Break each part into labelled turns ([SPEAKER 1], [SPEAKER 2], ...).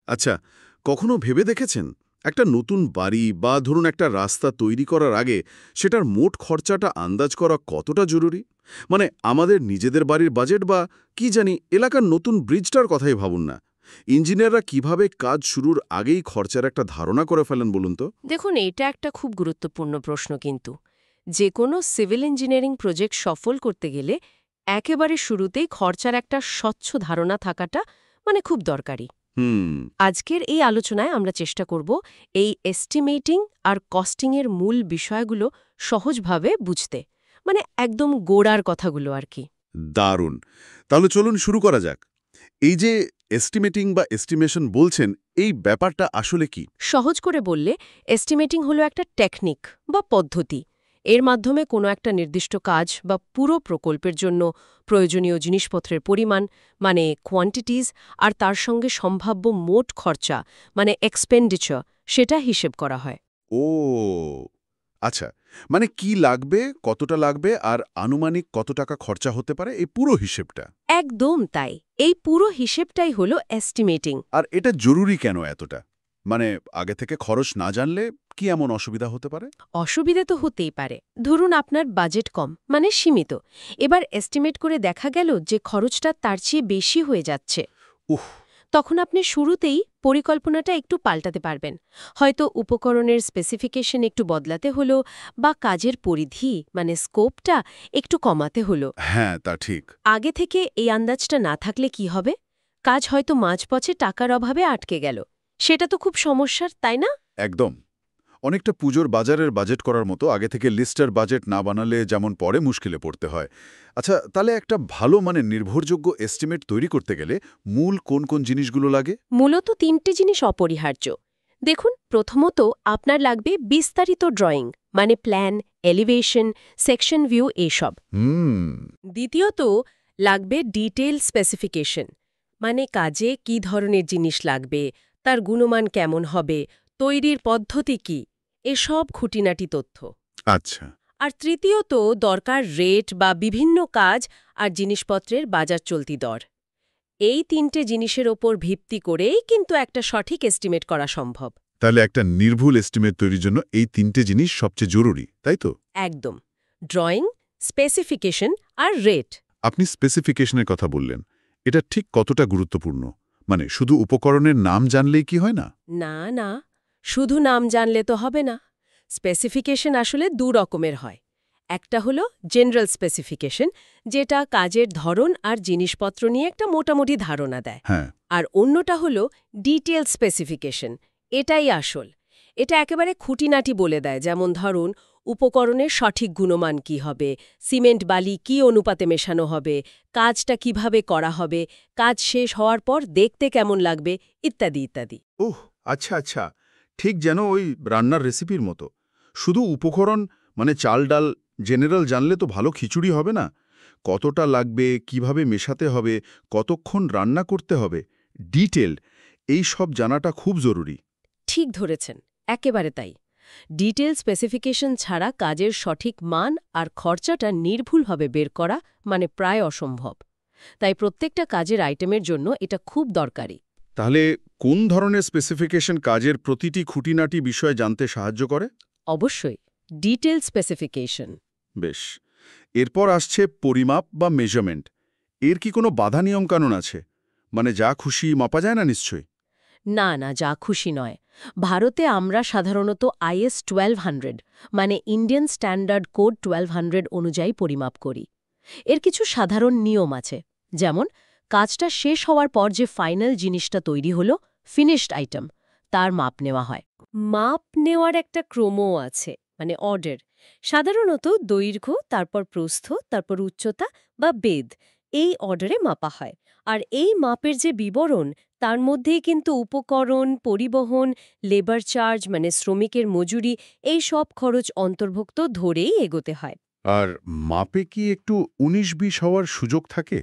[SPEAKER 1] আচ্ছা, কখনো ভেবে দেখেছেন একটা নতুন বাড়ি বা ধরুন একটা রাস্তা তৈরি করার আগে সেটার মোট খরচাটা আন্দাজ করা কতটা জরুরি? মানে আমাদের নিজেদের বাড়ির বাজেট বা কি জানি এলাকার নতুন ব্রিজটার কথাই ভাবুন না। ইঞ্জিনিয়াররা কিভাবে কাজ শুরুর আগেই খরচার একটা ধারণা করে ফেলেন বলুন তো?
[SPEAKER 2] দেখুন, এটা একটা খুব গুরুত্বপূর্ণ প্রশ্ন কিন্তু যে কোনো সিভিল ইঞ্জিনিয়ারিং প্রজেক্ট সফল করতে গেলে একেবারে শুরুতেই খরচার একটা স্বচ্ছ ধারণা থাকাটা খুব দরকারি।
[SPEAKER 1] হুম।
[SPEAKER 2] আজকের এই আলোচনায় আমরা চেষ্টা করব এই এস্টিমেটিং আর কস্টিংয়ের মূল বিষয়গুলো সহজভাবে বুঝতে, একদম গোড়ার কথাগুলো আর কি।
[SPEAKER 1] দারুণ। তাহলে চলুন শুরু করা যাক। এই যে এস্টিমেটিং বা এস্টিমেশন বলছেন, এই ব্যাপারটা আসলে কি?
[SPEAKER 2] সহজ করে বললে, এস্টিমেটিং হলো একটা টেকনিক বা পদ্ধতি। এর মাধ্যমে কোনো একটা নির্দিষ্ট কাজ বা পুরো প্রকল্পের জন্য প্রয়োজনীয় জিনিসপত্রের পরিমাণ, কোয়ান্টিটিজ, আর তার সঙ্গে সম্ভাব্য মোট খরচা, এক্সপেন্ডিচার, সেটা হিসেব করা হয়।
[SPEAKER 1] ও আচ্ছা, মানে কি লাগবে, কতটা লাগবে আর আনুমানিক কত টাকা খরচা হতে পারে, এই পুরো হিসেবটা?
[SPEAKER 2] একদম তাই। এই পুরো হিসেবটাই হলো এস্টিমেটিং।
[SPEAKER 1] আর এটা জরুরি কেন এতটা? মানে আগে থেকে খরচ না জানলে কি এমন অসুবিধা হতে পারে?
[SPEAKER 2] অসুবিধে তো হতেই পারে। ধরুন আপনার বাজেট কম, সীমিত। এবার এস্টিমেট করে দেখা গেল যে খরচটা তার চেয়ে বেশি হয়ে যাচ্ছে।
[SPEAKER 1] উহ।
[SPEAKER 2] তখন আপনি শুরুতেই পরিকল্পনাটা একটু পাল্টাতে পারবেন। হয়তো উপকরণের স্পেসিফিকেশন একটু বদলাতে হলো, বা কাজের পরিধি স্কোপটা একটু কমাতে হলো।
[SPEAKER 1] হ্যাঁ, তা ঠিক।
[SPEAKER 2] আগে থেকে এই আন্দাজটা না থাকলে কি হবে? কাজ হয়তো মাঝপথে টাকার অভাবে আটকে গেল। সেটা তো খুব সমস্যার, তাই না?
[SPEAKER 1] একদম। অনেকটা পুজোর বাজারের বাজেট করার মতো আগে থেকে লিস্টার বাজেট না বানালে যেমন পরে মুশকিলে পড়তে হয়। আচ্ছা, তাহলে একটা ভালো নির্ভরযোগ্য এস্টিমেট তৈরি করতে গেলে মূল কোন কোন জিনিসগুলো লাগে?
[SPEAKER 2] মূলত তিনটে জিনিস অপরিহার্য। দেখুন, প্রথমত আপনার লাগবে বিস্তারিত drawing, plan, elevation, section view, এসব।
[SPEAKER 1] হুম।
[SPEAKER 2] দ্বিতীয়ত লাগবে ডিটেইল স্পেসিফিকেশন, কাজে কি ধরনের জিনিস লাগবে, তার গুণমান কেমন হবে, তৈরির পদ্ধতি কি, এসব খুঁটিনাটি তথ্য।
[SPEAKER 1] আচ্ছা।
[SPEAKER 2] আর তৃতীয়ত দরকার রেট বা বিভিন্ন কাজ আর জিনিসপত্রের বাজার চলতি দর। এই তিনটে জিনিসের ওপর ভিত্তি করেই কিন্তু একটা সঠিক এস্টিমেট করা সম্ভব।
[SPEAKER 1] তাহলে একটা নির্ভুল এস্টিমেট তৈরির জন্য এই তিনটে জিনিস সবচেয়ে জরুরি, তাই তো?
[SPEAKER 2] একদম। ড্রয়িং, স্পেসিফিকেশন আর রেট।
[SPEAKER 1] আপনি স্পেসিফিকেশনের কথা বললেন। এটা ঠিক কতটা গুরুত্বপূর্ণ? মানে শুধু উপকরণের নাম জানলেই কি হয় না?
[SPEAKER 2] না না, শুধু নাম জানলে তো হবে না। স্পেসিফিকেশন আসলে দু রকমের হয়। একটা হলো জেনারেল স্পেসিফিকেশন, যেটা কাজের ধরন আর জিনিসপত্র নিয়ে একটা মোটামুটি ধারণা দেয়।
[SPEAKER 1] হ্যাঁ।
[SPEAKER 2] আর অন্যটা হলো ডিটেইল স্পেসিফিকেশন। এটাই আসল। এটা একেবারে খুঁটিনাটি বলে দেয়, যেমন ধরুন উপকরণের সঠিক গুণমান কি হবে, সিমেন্ট বালি কি অনুপাতে মেশানো হবে, কাজটা কিভাবে করা হবে, কাজ শেষ হওয়ার পর দেখতে কেমন লাগবে, ইত্যাদি ইত্যাদি।
[SPEAKER 1] ওহ, আচ্ছা আচ্ছা। ঠিক যেন ওই রান্নার রেসিপির মতো। শুধু উপকরণ চাল ডাল জেনারেল জানলে তো ভালো খিচুড়ি হবে না। কতটা লাগবে, কিভাবে মেশাতে হবে, কতক্ষণ রান্না করতে হবে, ডিটেল এই সব জানাটা খুব জরুরি।
[SPEAKER 2] ঠিক ধরেছেন, একেবারে তাই। ডিটেইল স্পেসিফিকেশন ছাড়া কাজের সঠিক মান আর খরচাটা নির্ভুলভাবে বের করা প্রায় অসম্ভব। তাই প্রত্যেকটা কাজের আইটেমের জন্য এটা খুব দরকারি।
[SPEAKER 1] তাহলে কোন ধরনের স্পেসিফিকেশন কাজের প্রতিটি খুঁটিনাটি বিষয় জানতে সাহায্য করে?
[SPEAKER 2] অবশ্যই ডিটেইল স্পেসিফিকেশন।
[SPEAKER 1] বেশ। এরপর আসছে পরিমাপ বা মেজারমেন্ট। এর কি কোনো বাধা নিয়মকানুন আছে? যা খুশি মাপা যায় না নিশ্চয়ই?
[SPEAKER 2] না না, যা খুশি নয়। ভারতে আমরা সাধারণত IS 1200, ইন্ডিয়ান স্ট্যান্ডার্ড কোড 1200 অনুযায়ী পরিমাপ করি। এর কিছু সাধারণ নিয়ম আছে। যেমন, কাজটা শেষ হওয়ার পর যে ফাইনাল জিনিসটা তৈরি হলো, ফিনিশড আইটেম, তার মাপ নেওয়া হয়। মাপ নেওয়ার একটা ক্রমও আছে, অর্ডার। সাধারণত দৈর্ঘ্য, তারপর প্রস্থ, তারপর উচ্চতা বা বেধ, এই অর্ডারে মাপা হয়। আর এই মাপের যে বিবরণ, তার মধ্যেই কিন্তু উপকরণ, পরিবহন, লেবার চার্জ শ্রমিকের মজুরি, এই সব খরচ অন্তর্ভুক্ত ধরেই এগোতে হয়।
[SPEAKER 1] আর মাপে কি একটু ১৯-২০ হওয়ার সুযোগ থাকে?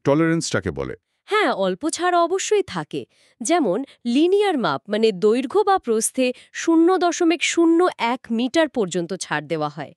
[SPEAKER 1] টলারেন্সটাকে বলে।
[SPEAKER 2] হ্যাঁ, অল্প ছাড় অবশ্যই থাকে। যেমন লিনিয়ার মাপ, দৈর্ঘ্য বা প্রস্থে 0.01 মিটার পর্যন্ত ছাড় দেওয়া হয়।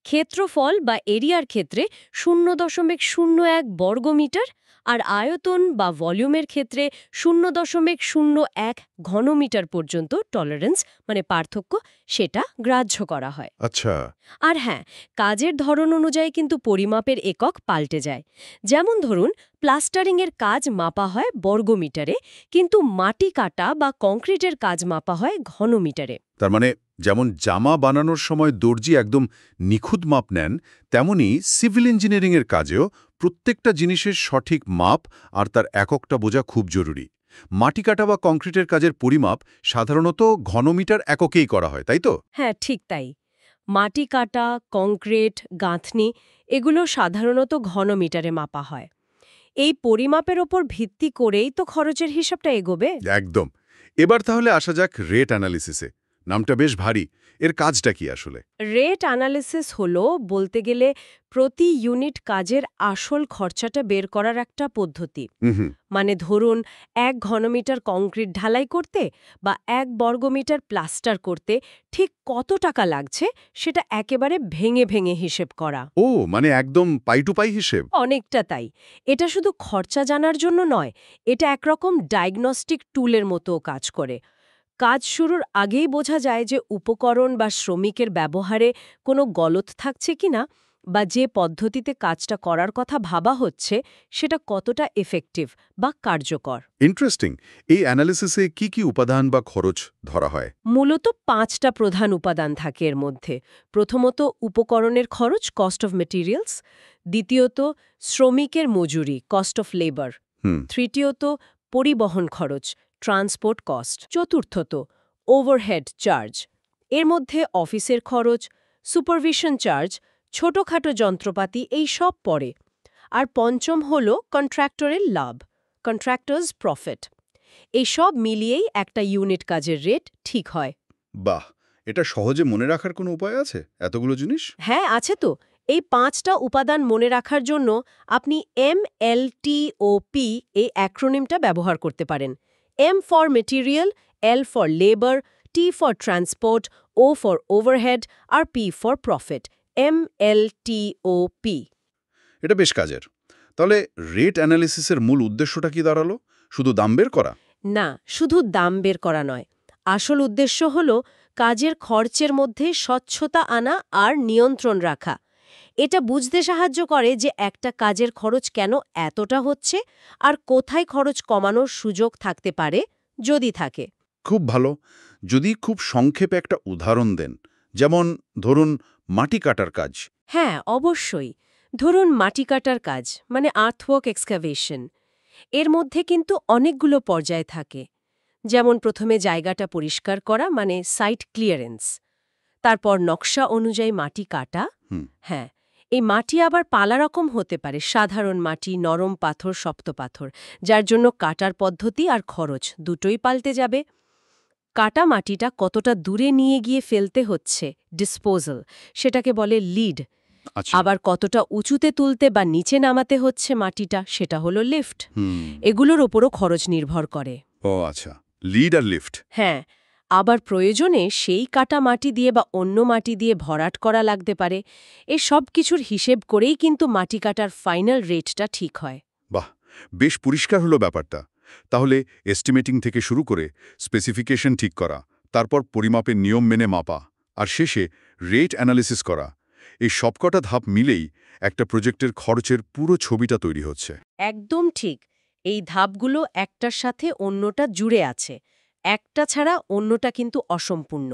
[SPEAKER 2] ক্ষেত্রফল বা এরিয়ার ক্ষেত্রে 0.01 বর্গমিটার, আর আয়তন বা ভলিউমের ক্ষেত্রে 0.01 ঘনমিটার পর্যন্ত টলারেন্স মানে পার্থক্য সেটা গ্রাহ্য করা হয়।
[SPEAKER 1] আচ্ছা।
[SPEAKER 2] আর হ্যাঁ, কাজের ধরন অনুযায়ী কিন্তু পরিমাপের একক পাল্টে যায়। যেমন ধরুন, প্লাস্টারিংয়ের কাজ মাপা হয় বর্গমিটারে, কিন্তু মাটি কাটা বা কংক্রিটের কাজ মাপা হয় ঘনমিটারে।
[SPEAKER 3] তার মানে যেমন জামা বানানোর সময় দর্জি একদম নিখুঁত মাপ নেন, তেমনি সিভিল ইঞ্জিনিয়ারিংয়ের কাজেও প্রত্যেকটা জিনিসের সঠিক মাপ আর তার এককটা বোঝা খুব জরুরি। মাটি কাটা বা কংক্রিটের কাজের পরিমাপ সাধারণত ঘনমিটার এককেই করা হয়, তাই তো?
[SPEAKER 2] হ্যাঁ, ঠিক তাই। মাটি কাটা, কংক্রিট, গাঁথনি এগুলো সাধারণত ঘনমিটারে মাপা হয়। এই পরিমাপের ওপর ভিত্তি করেই তো খরচের হিসাবটা এগোবে।
[SPEAKER 3] একদম। এবার তাহলে আসা যাক রেট অ্যানালিসিসে। নামটা বেশ ভারী। এর কাজটা কি আসলে?
[SPEAKER 2] রেট অ্যানালিসিস হলো বলতে গেলে প্রতি ইউনিট কাজের আসল খরচাটা বের করার একটা পদ্ধতি।
[SPEAKER 3] হুম।
[SPEAKER 2] মানে ধরুন, 1 ঘনমিটার কংক্রিট ঢালাই করতে বা 1 বর্গমিটার প্লাস্টার করতে ঠিক কত টাকা লাগছে সেটা একেবারে ভেঙে ভেঙে হিসেব করা।
[SPEAKER 3] ও, মানে একদম পাই টু পাই হিসেব।
[SPEAKER 2] অনেকটা তাই। এটা শুধু খরচা জানার জন্য নয়, এটা একরকম ডায়াগনস্টিক টুলের মতো কাজ করে। কাজ শুরুর আগেই বোঝা যায় যে উপকরণ বা শ্রমিকের ব্যবহারে কোনো গলদ থাকছে কিনা, বা যে পদ্ধতিতে কাজটা করার কথা ভাবা হচ্ছে সেটা কতটা এফেক্টিভ বা কার্যকর।
[SPEAKER 3] ইন্টারেস্টিং। এই অ্যানালিসিসে কি কি উপাদান বা খরচ ধরা হয়?
[SPEAKER 2] মূলত 5টা প্রধান উপাদান থাকে এর মধ্যে। প্রথমত উপকরণের খরচ, কস্ট অফ মেটেরিয়ালস। দ্বিতীয়ত শ্রমিকের মজুরি, কস্ট অফ লেবার।
[SPEAKER 3] হুম।
[SPEAKER 2] তৃতীয়ত পরিবহন খরচ, ট্রান্সপোর্ট কস্ট। চতুর্থত ওভারহেড চার্জ। এর মধ্যে অফিসের খরচ, সুপারভিশন চার্জ, ছোটখাটো যন্ত্রপাতি এই সব পড়ে। আর পঞ্চম হল কন্ট্রাক্টরের লাভ, কন্ট্রাক্টরস প্রফিট। এই সব মিলিয়েই একটা ইউনিট কাজের রেট ঠিক হয়।
[SPEAKER 3] বাহ, এটা সহজে মনে রাখার কোনো উপায় আছে এতগুলো জিনিস?
[SPEAKER 2] হ্যাঁ, আছে তো। এই 5টা উপাদান মনে রাখার জন্য আপনি MLTOP এই অ্যাক্রোনিমটা ব্যবহার করতে পারেন। M for material, L for labour, T for transport, O for overhead আর P ফর প্রফিট। MLTOP।
[SPEAKER 3] এটা বেশ কাজের। তাহলে রেট অ্যানালিসিসের মূল উদ্দেশ্যটা কি দাঁড়ালো? শুধু দাম বের করা?
[SPEAKER 2] না, শুধু দাম বের করা নয়। আসল উদ্দেশ্য হল কাজের খরচের মধ্যে স্বচ্ছতা আনা আর নিয়ন্ত্রণ রাখা। এটা বুঝতে সাহায্য করে যে একটা কাজের খরচ কেন এতটা হচ্ছে আর কোথায় খরচ কমানোর সুযোগ থাকতে পারে, যদি থাকে।
[SPEAKER 3] খুব ভালো। যদি খুব সংক্ষেপে একটা উদাহরণ দেন, যেমন ধরুন মাটি কাটার কাজ।
[SPEAKER 2] হ্যাঁ, অবশ্যই। ধরুন মাটি কাটার কাজ মানে আর্থওয়ার্ক এক্সকাভেশন। এর মধ্যে কিন্তু অনেকগুলো পর্যায় থাকে। যেমন প্রথমে জায়গাটা পরিষ্কার করা মানে সাইট ক্লিয়ারেন্স। তারপর নকশা অনুযায়ী মাটি কাটা।
[SPEAKER 3] হুম।
[SPEAKER 2] হ্যাঁ, এই মাটি আবার পালা রকম হতে পারে, সাধারণ মাটি, নরম পাথর, শক্ত পাথর, যার জন্য কাটার পদ্ধতি আর খরচ দুটোই পাল্টে যাবে। কাটা মাটিটা কতটা দূরে নিয়ে গিয়ে ফেলতে হচ্ছে, ডিসপোজাল, সেটাকে বলে লিড।
[SPEAKER 3] আচ্ছা।
[SPEAKER 2] আবার কতটা উঁচুতে তুলতে বা নিচে নামাতে হচ্ছে মাটিটা, সেটা হলো লিফট।
[SPEAKER 3] হুম।
[SPEAKER 2] এগুলোর ওপরও খরচ নির্ভর করে।
[SPEAKER 3] ও আচ্ছা, লিড আর লিফট।
[SPEAKER 2] হ্যাঁ, আবার প্রয়োজনে সেই কাটা মাটি দিয়ে বা অন্য মাটি দিয়ে ভরাট করা লাগতে পারে। এ সব কিছুর হিসেব করেই কিন্তু মাটি কাটার ফাইনাল রেটটা ঠিক হয়।
[SPEAKER 3] বাহ, বেশ পরিষ্কার হলো ব্যাপারটা। তাহলে এস্টিমেটিং থেকে শুরু করে স্পেসিফিকেশন ঠিক করা, তারপর পরিমাপের নিয়ম মেনে মাপা, আর শেষে রেট অ্যানালিসিস করা, এই সবকটা ধাপ মিলেই একটা প্রজেক্টের খরচের পুরো ছবিটা তৈরি হচ্ছে।
[SPEAKER 2] একদম ঠিক। এই ধাপগুলো একটার সাথে অন্যটা জুড়ে আছে। একটা ছাড়া অন্যটা কিন্তু অসম্পূর্ণ।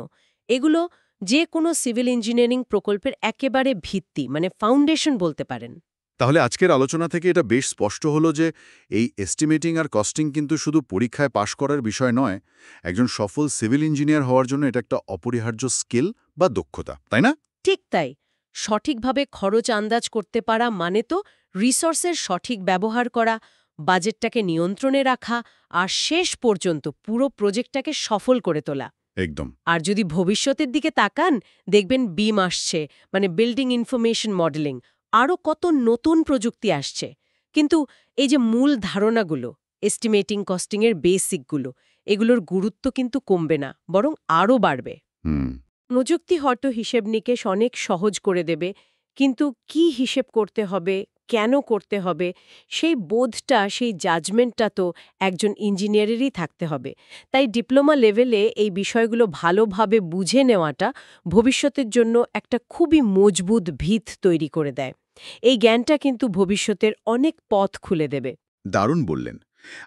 [SPEAKER 2] এগুলো যে কোনো সিভিল ইঞ্জিনিয়ারিং প্রকল্পের একেবারে ভিত্তি মানে ফাউন্ডেশন বলতে পারেন।
[SPEAKER 3] তাহলে আজকের আলোচনা থেকে এটা বেশ স্পষ্ট হলো যে এই এস্টিমেটিং আর কস্টিং কিন্তু শুধু পরীক্ষায় পাশ করার বিষয় নয়, একজন সফল সিভিল ইঞ্জিনিয়ার হওয়ার জন্য এটা একটা অপরিহার্য স্কিল বা দক্ষতা, তাই না?
[SPEAKER 2] ঠিক তাই। সঠিকভাবে খরচ আন্দাজ করতে পারা মানে তো রিসোর্সের সঠিক ব্যবহার করা, বাজেটটাকে নিয়ন্ত্রণে রাখা আর শেষ পর্যন্ত পুরো প্রজেক্টটাকে সফল করে তোলা।
[SPEAKER 3] একদম।
[SPEAKER 2] আর যদি ভবিষ্যতের দিকে তাকান, দেখবেন বিম আসছে, মানে বিল্ডিং ইনফরমেশন মডেলিং, আরও কত নতুন প্রযুক্তি আসছে। কিন্তু এই যে মূল ধারণাগুলো, এস্টিমেটিং কস্টিংয়ের বেসিকগুলো, এগুলোর গুরুত্ব কিন্তু কমবে না, বরং আরও বাড়বে।
[SPEAKER 3] হুম।
[SPEAKER 2] প্রযুক্তি হয়তো হিসেব নিকেশ অনেক সহজ করে দেবে, কিন্তু কি হিসেব করতে হবে, কেন করতে হবে সেই বোধটা, সেই জাজমেন্টটা তো একজন ইঞ্জিনিয়ারেরই থাকতে হবে। তাই ডিপ্লোমা লেভেলে এই বিষয়গুলো ভালোভাবে বুঝে নেওয়াটা ভবিষ্যতের জন্য একটা খুবই মজবুত ভিত তৈরি করে দেয়। এই জ্ঞানটা কিন্তু ভবিষ্যতের অনেক পথ খুলে দেবে।
[SPEAKER 4] দারুণ বললেন।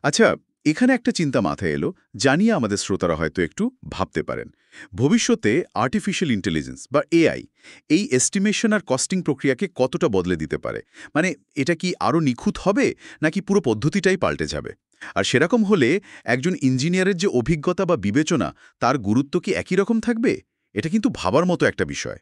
[SPEAKER 4] আচ্ছা, এখানে একটা চিন্তা মাথায় এলো, জানিয়ে আমাদের শ্রোতারা হয়তো একটু ভাবতে পারেন। ভবিষ্যতে আর্টিফিশিয়াল ইন্টেলিজেন্স বা এআই এই এস্টিমেশন আর কস্টিং প্রক্রিয়াকে কতটা বদলে দিতে পারে? মানে এটা কি আরও নিখুঁত হবে, নাকি পুরো পদ্ধতিটাই পাল্টে যাবে? আর সেরকম হলে একজন ইঞ্জিনিয়ারের যে অভিজ্ঞতা বা বিবেচনা, তার গুরুত্ব কি একই রকম থাকবে? এটা কিন্তু ভাবার মতো একটা বিষয়।